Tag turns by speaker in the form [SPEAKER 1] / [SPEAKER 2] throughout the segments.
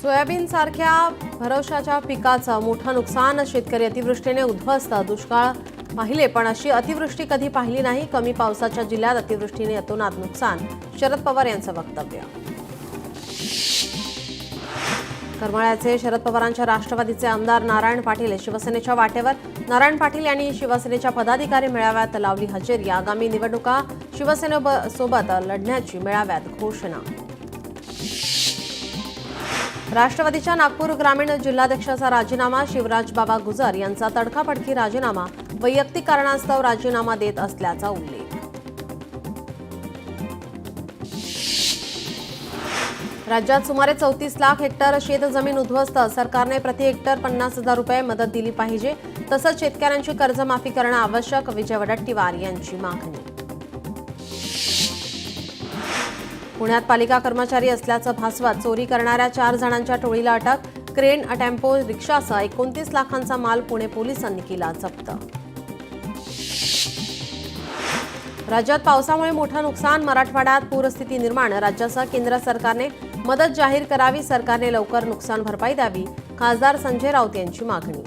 [SPEAKER 1] Soybean सारख्या भरवशाच्या पिकाचं मोठं नुकसान, शेतकरी अतिवृष्टीने उद्ध्वस्त, दुष्काळ पाहिले पण अशी अतिवृष्टी कधी पाहिली नाही, कमी पावसाच्या जिल्ह्यात अतिवृष्टीने अतोनात नुकसान, शरद पवार यांचं वक्तव्य। करमाळ्याचे शरद पवारांच्या राष्ट्रवादीचे आमदार नारायण पाटील शिवसेनेच्या वाटेवर। नारायण पाटील यांनी शिवसेनेच्या पदाधिकारी मेळाव्यात लावली हजेरी, आगामी निवडणुका शिवसेनेसोबत लढण्याची मेळाव्यात घोषणा। राष्ट्रवादीच्या नागपूर ग्रामीण जिल्हाध्यक्षाचा राजीनामा, शिवराज बाबा गुजर यांचा तडकाफडकी राजीनामा, वैयक्तिक कारणास्तव राजीनामा देत असल्याचा उल्लेख। राज्यात सुमारे 34 लाख हेक्टर शेतजमीन उद्ध्वस्त, सरकारने प्रति हेक्टर 50,000 रुपये मदत दिली पाहिजे, तसंच शेतकऱ्यांची कर्जमाफी करणं आवश्यक, विजय वडेट्टीवार यांची मागणी। पुण्यात पालिका कर्मचारी असल्याचं भासवत चोरी करणाऱ्या 4 जणांच्या टोळीला अटक, क्रेन, टेम्पो, रिक्षासह 29 लाखांचा माल पुणे पोलिसांनी केला जप्त। राज्यात पावसामुळे मोठं नुकसान, मराठवाड्यात पूरस्थिती निर्माण, राज्यासह केंद्र सरकारने मदत जाहीर करावी, सरकारने लवकर नुकसान भरपाई द्यावी, खासदार संजय राऊत यांची मागणी।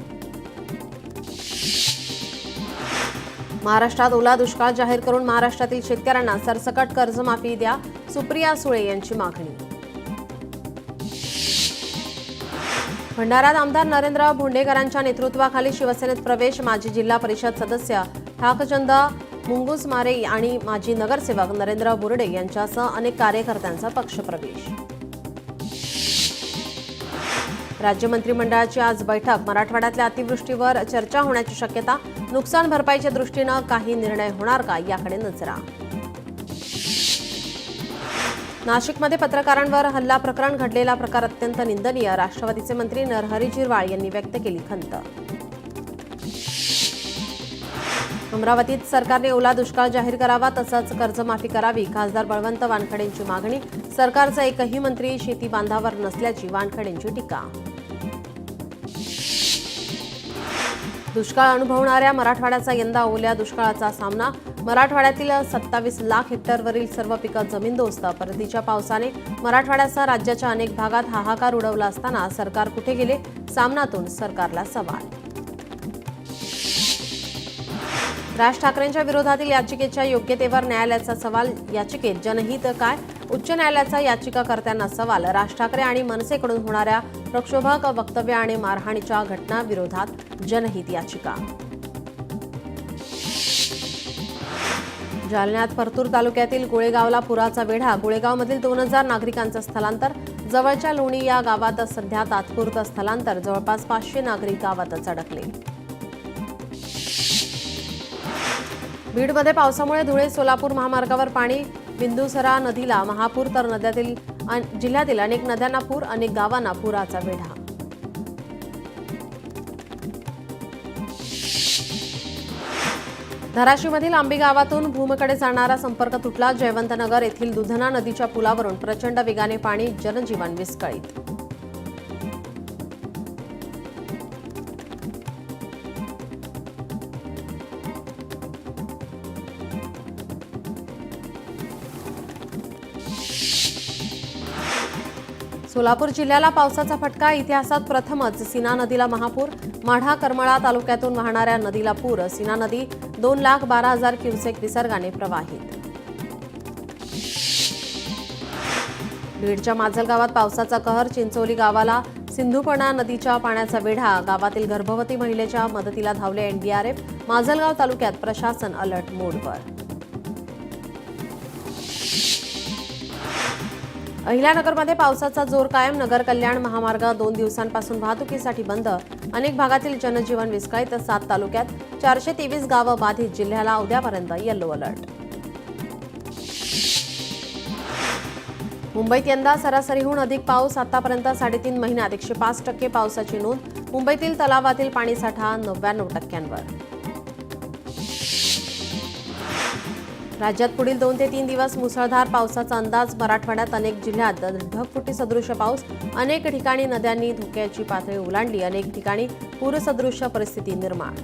[SPEAKER 1] महाराष्ट्रात ओला दुष्काळ जाहीर करून महाराष्ट्रातील शेतकऱ्यांना सरसकट कर्जमाफी द्या, सुप्रिया सुळे यांची मागणी। भंडाऱ्यात आमदार नरेंद्र भोंडेकरांच्या नेतृत्वाखाली शिवसेनेत प्रवेश, माजी जिल्हा परिषद सदस्य ठाकचंद मुंगुसमारे आणि माजी नगरसेवक नरेंद्र बुर्डे यांच्यासह अनेक कार्यकर्त्यांचा पक्षप्रवेश। राज्य मंत्रिमंडळाची आज बैठक, मराठवाड्यातल्या अतिवृष्टीवर चर्चा होण्याची शक्यता, नुकसान भरपाईच्या दृष्टीनं काही निर्णय होणार का याकडे नजरा। नाशिकमध्ये पत्रकारांवर हल्ला प्रकरण घडलेला प्रकार अत्यंत निंदनीय, राष्ट्रवादीचे मंत्री नरहरी झिरवाळ यांनी व्यक्त केली खंत। अमरावतीत सरकारने ओला दुष्काळ जाहीर करावा, तसंच कर्जमाफी करावी, खासदार बळवंत वानखेडेंची मागणी, सरकारचा एकही मंत्री शेती बांधावर नसल्याची वानखेडेंची टीका। दुष्काळ अनुभवणाऱ्या मराठवाड्याचा यंदा ओल्या दुष्काळाचा सामना, मराठवाड्यातील 27 लाख हेक्टरवरील सर्व पिकं जमीनदोस्त, परतीच्या पावसाने मराठवाड्यासह राज्याच्या अनेक भागात हाहाकार उडवला असताना सरकार कुठे गेले, सामनातून सरकारला सवाल। राज ठाकरेंच्या विरोधातील याचिकेच्या योग्यतेवर न्यायालयाचा सवाल, याचिकेत जनहित काय, उच्च न्यायालयाचा याचिकाकर्त्यांना सवाल, राज ठाकरे आणि मनसेकडून होणाऱ्या प्रक्षोभक वक्तव्य आणि मारहाणीच्या घटनाविरोधात जनहित याचिका। जालन्यात परतूर तालुक्यातील गोळेगावला पुराचा वेढा, गोळेगावमधील 2000 नागरिकांचं स्थलांतर, जवळच्या लोणी या गावात सध्या तात्पुरतं स्थलांतर, जवळपास 500 नागरिक गावातच अडकले। बीडमध्ये पावसामुळे धुळे सोलापूर महामार्गावर पाणी, बिंदुसरा नदीला महापूर, तर जिल्ह्यातील अनेक नद्यांना पूर, अनेक गावांना पुराचा वेढा। धाराशिवमधील आंबी गावातून भूमकडे जाणारा संपर्क तुटला, जयवंतनगर येथील दुधना नदीच्या पुलावरून प्रचंड वेगाने पाणी, जनजीवन विस्कळीत। सोलापूर जिल्ह्याला पावसाचा फटका, इतिहासात प्रथमच सीना नदीला महापूर, माढा करमाळा तालुक्यातून वाहणाऱ्या नदीला पूर, सीना नदी 2,12,000 क्युसेक विसर्गाने प्रवाहित। बीडच्या माजलगावात पावसाचा कहर, चिंचोली गावाला सिंधुपणा नदीच्या पाण्याचा वेढा, गावातील गर्भवती महिलेच्या मदतीला धावले एनडीआरएफ, माजलगाव तालुक्यात प्रशासन अलर्ट मोडवर। अहिल्यानगरमध्ये पावसाचा जोर कायम, नगर कल्याण महामार्ग 2 दिवसांपासून वाहतुकीसाठी बंद, अनेक भागातील जनजीवन विस्कळीत, 7 तालुक्यात 423 गावं बाधित, जिल्ह्याला उद्यापर्यंत येलो अलर्ट। मुंबईत यंदा सरासरीहून अधिक पाऊस, आतापर्यंत 3.5 महिन्यात 105% पावसाची नोंद, मुंबईतील तलावातील पाणीसाठा 99%वर। राज्यात पुढील 2 ते 3 दिवस मुसळधार पावसाचा अंदाज, मराठवाड्यात अनेक जिल्ह्यात ढगफुटीसदृश पाऊस, अनेक ठिकाणी नद्यांनी धोक्याची पातळी ओलांडली, अनेक ठिकाणी पूरसदृश परिस्थिती निर्माण।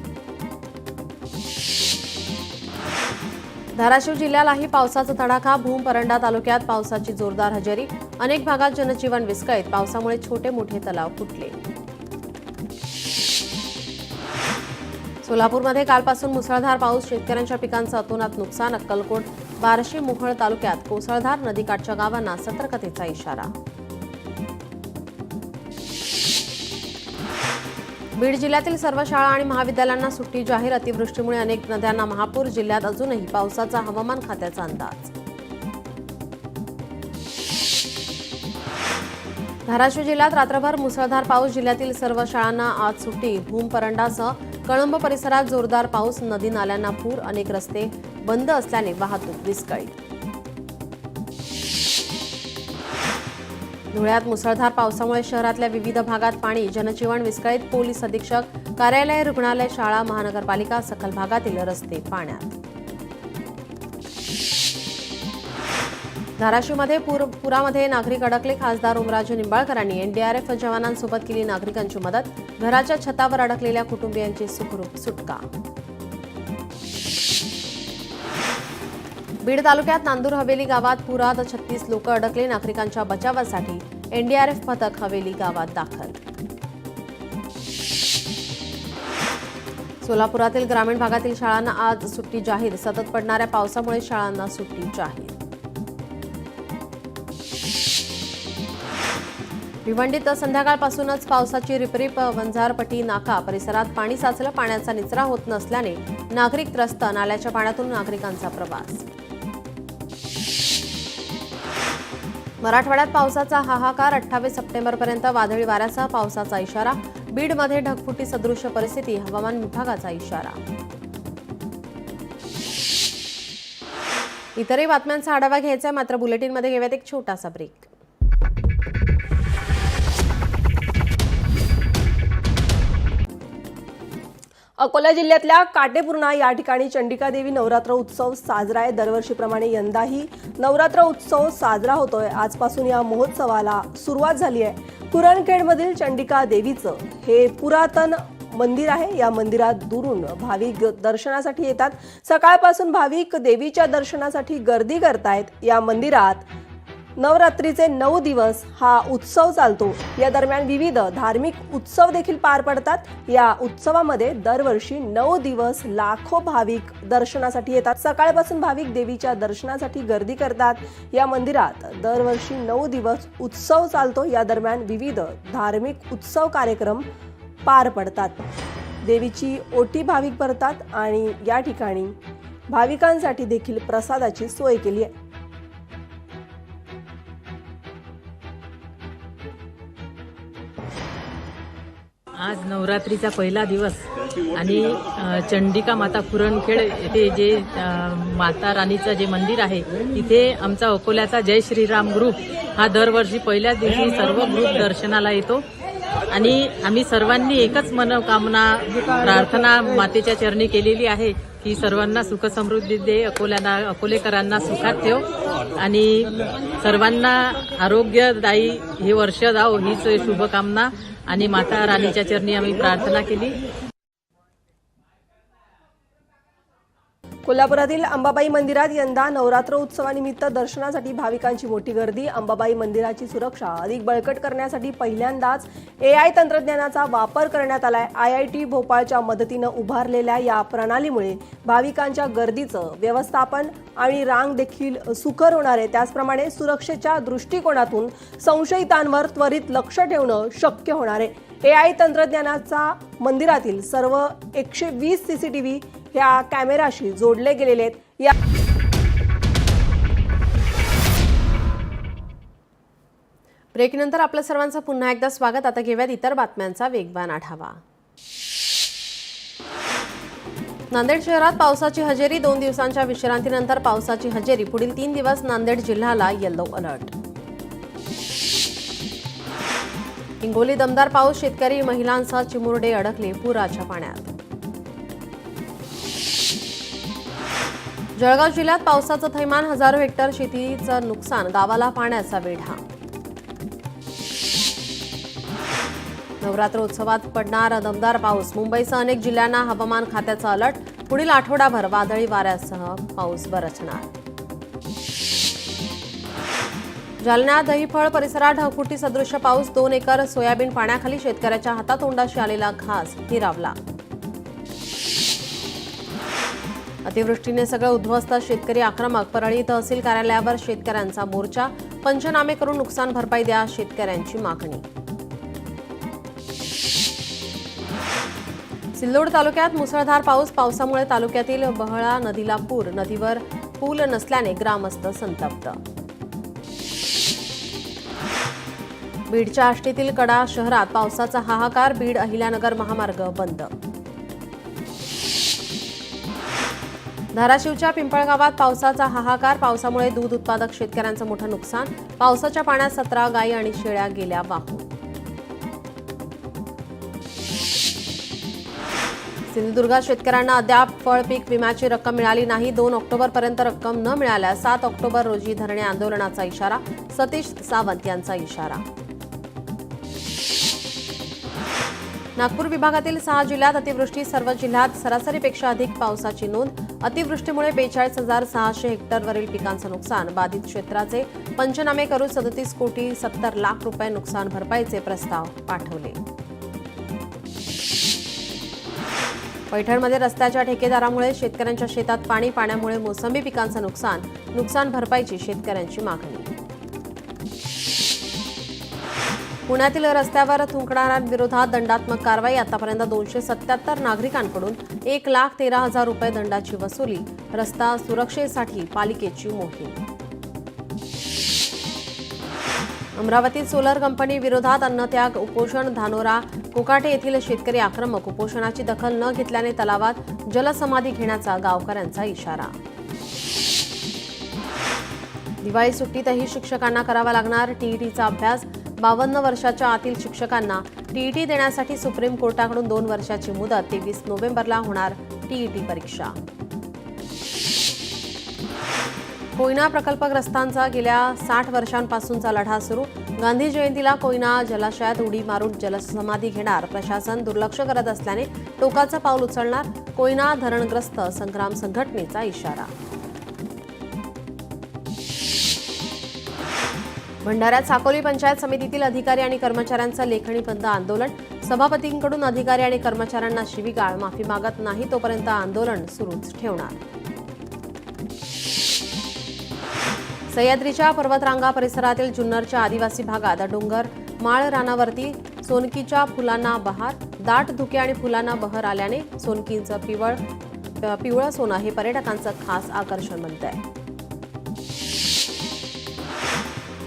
[SPEAKER 1] धाराशिव जिल्ह्यालाही पावसाचा तडाखा. भूम परंडा तालुक्यात पावसाची जोरदार हजेरी. अनेक भागात जनजीवन विस्कळीत. पावसामुळे छोटे मोठे तलाव फुटले. सोलापूरमध्ये कालपासून मुसळधार पाऊस. शेतकऱ्यांच्या पिकांचं अतोनात नुकसान. अक्कलकोट, बार्शी, मोहोळ तालुक्यात कोसळधार. नदीकाठच्या गावांना सतर्कतेचा इशारा. बीड जिल्ह्यातील सर्व शाळा आणि महाविद्यालयांना सुट्टी जाहीर. अतिवृष्टीमुळे अनेक नद्यांना महापूर. जिल्ह्यात अजूनही पावसाचा हवामान खात्याचा अंदाज. धाराशिव जिल्ह्यात रात्रभर मुसळधार पाऊस. जिल्ह्यातील सर्व शाळांना आज सुट्टी. भूम परंडासह कळंब परिसरात जोरदार पाऊस. नदी नाल्यांना पूर. अनेक रस्ते बंद असल्याने वाहतूक विस्कळीत. धुळ्यात मुसळधार पावसामुळे शहरातल्या विविध भागात पाणी. जनजीवन विस्कळीत. पोलीस अधीक्षक कार्यालय, रुग्णालय, शाळा, महानगरपालिका सखल भागातील रस्ते पाण्यात. धाराशिवमध्ये पुरामध्ये नागरिक अडकले. खासदार ओमराजे निंबाळकरांनी एनडीआरएफ जवानांसोबत केली नागरिकांची मदत. घराच्या छतावर अडकलेल्या कुटुंबियांची सुखरूप सुटका. बीड तालुक्यात नांदूर हवेली गावात पुरात 36 लोक अडकले. नागरिकांच्या बचावासाठी एनडीआरएफ पथक हवेली गावात दाखल. सोलापुरातील ग्रामीण भागातील शाळांना आज सुट्टी जाहीर. सतत पडणाऱ्या पावसामुळे शाळांना सुट्टी जाहीर. भिवंडीत संध्याकाळपासूनच पावसाची रिपरिप. वंजारपट्टी नाका परिसरात पाणी साचलं. पाण्याचा निचरा होत नसल्याने नागरिक त्रस्त. नाल्याच्या पाण्यातून नागरिकांचा प्रवास. मराठवाड्यात पावसाचा हाहाकार. 28 सप्टेंबरपर्यंत वादळी वाऱ्यासह पावसाचा इशारा. बीडमध्ये ढगफुटी सदृश परिस्थिती. हवामान विभागाचा इशारा. इतरही बातम्यांचा आढावा घ्यायचा आहे, मात्र बुलेटिनमध्ये घेऊयात एक छोटासा ब्रेक.
[SPEAKER 2] अकोला जिल्ह्यातल्या काटेपूर्णा या ठिकाणी चंडिकादेवी नवरात्र उत्सव साजरा आहे. दरवर्षीप्रमाणे यंदाही नवरात्र उत्सव साजरा होतोय. आजपासून या महोत्सवाला सुरुवात झाली आहे. पुरणखेडमधील चंडिका देवीचं हे पुरातन मंदिर आहे. या मंदिरात दुरून भाविक दर्शनासाठी येतात. सकाळपासून भाविक देवीच्या दर्शनासाठी गर्दी करतायत. या मंदिरात नवरात्रीचे 9 दिवस हा उत्सव चालतो. या दरम्यान विविध धार्मिक उत्सव देखील पार पडतात. या उत्सवामध्ये दरवर्षी 9 दिवस लाखो भाविक दर्शनासाठी येतात. सकाळपासून भाविक देवीच्या दर्शनासाठी गर्दी करतात. या मंदिरात दरवर्षी 9 दिवस उत्सव चालतो. या दरम्यान विविध धार्मिक उत्सव कार्यक्रम पार पडतात. देवीची ओटी भाविक भरतात आणि या ठिकाणी भाविकांसाठी देखील प्रसादाची सोय केली आहे.
[SPEAKER 3] आज नवरात्रीचा पहिला दिवस आणि चंडिका माता पुरणखेड येथे जे माता राणीचं जे मंदिर आहे इथे आमचा अकोल्याचा जय श्रीराम ग्रुप हा दरवर्षी पहिल्याच दिवशी सर्व ग्रुप दर्शनाला येतो आणि आम्ही सर्वांनी एकच मनोकामना प्रार्थना मातेच्या चरणी केलेली आहे की सर्वांना सुख समृद्धी दे, अकोलेकरांना सुखात ठेव आणि सर्वांना आरोग्यदायी हे वर्ष जाओ हीच शुभकामना आणि माता राणीच्या चरणी आम्ही प्रार्थना केली.
[SPEAKER 2] कोल्हापुरातील अंबाबाई मंदिरात यंदा नवरात्र उत्सवानिमित्त दर्शनासाठी भाविकांची मोठी गर्दी. अंबाबाई मंदिराची सुरक्षा अधिक बळकट करण्यासाठी पहिल्यांदाच AI तंत्रज्ञानाचा वापर करण्यात आलाय. IIT भोपाळच्या मदतीनं उभारलेल्या या प्रणालीमुळे भाविकांच्या गर्दीचं व्यवस्थापन आणि रांग देखील सुकर होणार आहे. त्याचप्रमाणे सुरक्षेच्या दृष्टिकोनातून संशयितांवर त्वरित लक्ष ठेवणं शक्य होणार आहे. AI तंत्रज्ञानाचा मंदिरातील सर्व 120 CCTV ह्या कॅमेराशी जोडले गेलेले आहेत. या
[SPEAKER 1] ब्रेकनंतर आपलं सर्वांचं पुन्हा एकदा स्वागत. आता घेऊयात इतर बातम्यांचा वेगवान आढावा. नांदेड शहरात पावसाची हजेरी. 2 दिवसांच्या विश्रांतीनंतर पावसाची हजेरी. पुढील 3 दिवस नांदेड जिल्ह्याला येलो अलर्ट. हिंगोली दमदार पाऊस. शेतकरी महिलांसह चिमुरडे अडकले पुराच्या पाण्यात. जळगाव जिल्ह्यात पावसाचं थैमान. हजारो हेक्टर शेतीचं नुकसान. गावाला पाण्याचा वेढा. नवरात्र उत्सवात पडणार दमदार पाऊस. मुंबईसह अनेक जिल्ह्यांना हवामान खात्याचा अलर्ट. पुढील आठवडाभर वादळी वाऱ्यासह पाऊस बरसणार. जालना दहीफळ परिसरात ढगफुटी सदृश्य पाऊस. 2 एकर सोयाबीन पाण्याखाली. शेतकऱ्याच्या हातातोंडाशी आलेला घास हिरावला. अतिवृष्टीने सगळं उद्ध्वस्त. शेतकरी आक्रमक. परळी तहसील कार्यालयावर शेतकऱ्यांचा मोर्चा. पंचनामे करून नुकसान भरपाई द्या, शेतकऱ्यांची मागणी. सिल्लोड तालुक्यात मुसळधार पाऊस. पावसामुळे तालुक्यातील बहळा नदीला पूर. नदीवर पूल नसल्याने ग्रामस्थ संतप्त. बीडच्या आष्टीतील कडा शहरात पावसाचा हाहाकार. बीड अहिल्यानगर महामार्ग बंद. धाराशिवच्या पिंपळगावात पावसाचा हाहाकार. पावसामुळे दूध उत्पादक शेतकऱ्यांचं मोठं नुकसान. पावसाच्या पाण्यात 17 गायी आणि शेळ्या गेल्या वाहून. सिंधुदुर्गात शेतकऱ्यांना अद्याप फळ पीक विम्याची रक्कम मिळाली नाही. 2 ऑक्टोबरपर्यंत रक्कम न मिळाल्यास 7 ऑक्टोबर रोजी धरणे आंदोलनाचा इशारा. सतीश सावंत यांचा इशारा. नागपूर विभागातील 6 जिल्ह्यात अतिवृष्टी. सर्व जिल्ह्यात सरासरीपेक्षा अधिक पावसाची नोंद. अतिवृष्टीमुळे 42,600 हेक्टरवरील पिकांचं नुकसान. बाधित क्षेत्राचे पंचनामे करून 37 कोटी 70 लाख रुपये नुकसान भरपाईचे प्रस्ताव पाठवले. पैठणमध्ये रस्त्याच्या ठेकेदारामुळे शेतकऱ्यांच्या शेतात पाणी. पाण्यामुळे मोसंबी पिकांचं नुकसान. नुकसान भरपाईची शेतकऱ्यांची मागणी. पुण्यातील रस्त्यावर थुंकणाऱ्यांविरोधात दंडात्मक कारवाई. आतापर्यंत 277 नागरिकांकडून 1,13,000 रुपये दंडाची वसुली. रस्ता सुरक्षेसाठी पालिकेची मोहीम. अमरावतीत सोलर कंपनी विरोधात अन्नत्याग उपोषण. धानोरा कोकाटे येथील शेतकरी आक्रमक. उपोषणाची दखल न घेतल्याने तलावात जलसमाधी घेण्याचा गावकऱ्यांचा इशारा. दिवाळी सुट्टीतही शिक्षकांना करावा लागणार टीईटीचा अभ्यास. 52 वर्षाच्या आतील शिक्षकांना टीईटी देण्यासाठी सुप्रीम कोर्टाकडून 2 वर्षाची मुदत. 23 नोव्हेंबरला होणार टीईटी परीक्षा. कोयना प्रकल्पग्रस्तांचा गेल्या 60 वर्षांपासूनचा लढा सुरू. गांधी जयंतीला कोयना जलाशयात उडी मारून जलसमाधी घेणार. प्रशासन दुर्लक्ष करत असल्याने टोकाचं पाऊल उचलणार. कोयना धरणग्रस्त संग्राम संघटनेचा इशारा. भंडाऱ्यात साकोली पंचायत समितीतील अधिकारी आणि कर्मचाऱ्यांचं लेखणी बंद आंदोलन. सभापतींकडून अधिकारी आणि कर्मचाऱ्यांना शिवीगाळ. माफी मागत नाही तोपर्यंत आंदोलन सुरूच ठेवणार. सह्याद्रीच्या पर्वतरांगा परिसरातील जुन्नरच्या आदिवासी भागात डोंगर माळ रानावरती सोनकीच्या फुलांना बहार. दाट धुके आणि फुलांना बहर आल्याने सोनकीचं पिवळं सोनं हे पर्यटकांचं खास आकर्षण बनतंय.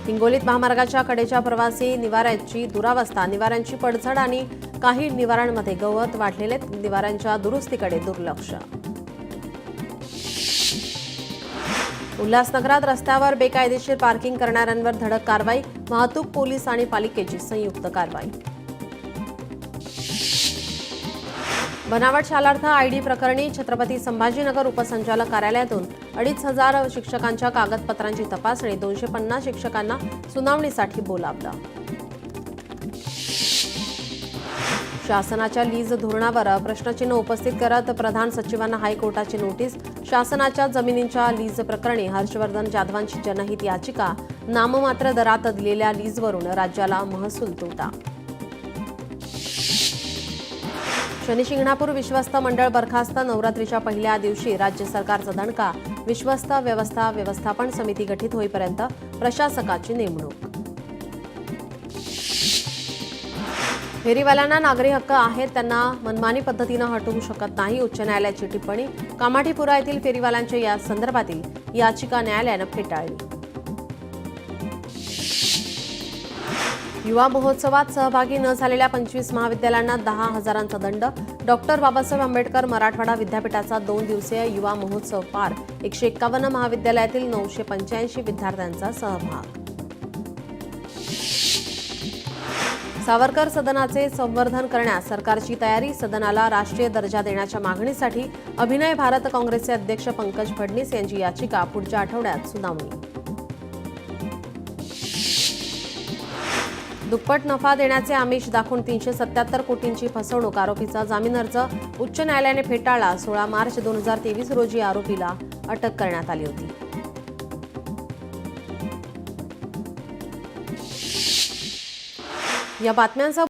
[SPEAKER 1] हिंगोलीत महामार्गाच्या कडेच्या प्रवासी निवाऱ्यांची दुरावस्था. निवाऱ्यांची पडझड आणि काही निवाऱ्यांमध्ये गवत वाढलेले. निवाऱ्यांच्या दुरुस्तीकडे दुर्लक्ष. उल्हासनगरात रस्त्यावर बेकायदेशीर पार्किंग करणाऱ्यांवर धडक कारवाई. वाहतूक पोलीस आणि पालिकेची संयुक्त कारवाई. बनावट शालार्थ आयडी प्रकरणी छत्रपती संभाजीनगर उपसंचालक कार्यालयातून 2,500 शिक्षकांच्या कागदपत्रांची तपासणी. 250 शिक्षकांना सुनावणीसाठी बोलावलं. शासनाच्या लीज धोरणावर प्रश्नचिन्ह उपस्थित करत प्रधान सचिवांना हायकोर्टाची नोटीस. शासनाच्या जमिनींच्या लीज प्रकरणी हर्षवर्धन जाधवांची जनहित याचिका. नाममात्र दरात दिलेल्या लीजवरून राज्याला महसूल तोटा. शनिशिंगणापूर विश्वस्त मंडळ बरखास्त. नवरात्रीच्या पहिल्या दिवशी राज्य सरकारचा दणका. विश्वस्त व्यवस्थापन समिती गठीत होईपर्यंत प्रशासकाची नेमणूक. फेरीवाल्यांना नागरी हक्क आहेत, त्यांना मनमानी पद्धतीनं हटवू शकत नाही. उच्च न्यायालयाची टिप्पणी. कामाठीपुरा येथील फेरीवाल्यांच्या या संदर्भातील याचिका न्यायालयानं फेटाळली. युवा महोत्सवात सहभागी न झालेल्या 25 महाविद्यालयांना 10,000चा दंड. डॉक्टर बाबासाहेब आंबेडकर मराठवाडा विद्यापीठाचा 2 दिवसीय युवा महोत्सव पार. 151 महाविद्यालयातील 985 विद्यार्थ्यांचा सहभाग. सावरकर सदनाचे संवर्धन करण्यास सरकारची तयारी. सदनाला राष्ट्रीय दर्जा देण्याच्या मागणीसाठी अभिनय भारत काँग्रेसचे अध्यक्ष पंकज फडणीस यांची याचिका. पुढच्या आठवड्यात सुनावणी. दुप्पट नफा देण्याचे आमिष दाखवून 377 कोटींची फसवणूक, आरोपीचा जामीन अर्ज उच्च न्यायालयाने फेटाळला. 16 मार्च 2023 रोजी आरोपीला अटक करण्यात आली होती. या बातम्यांचा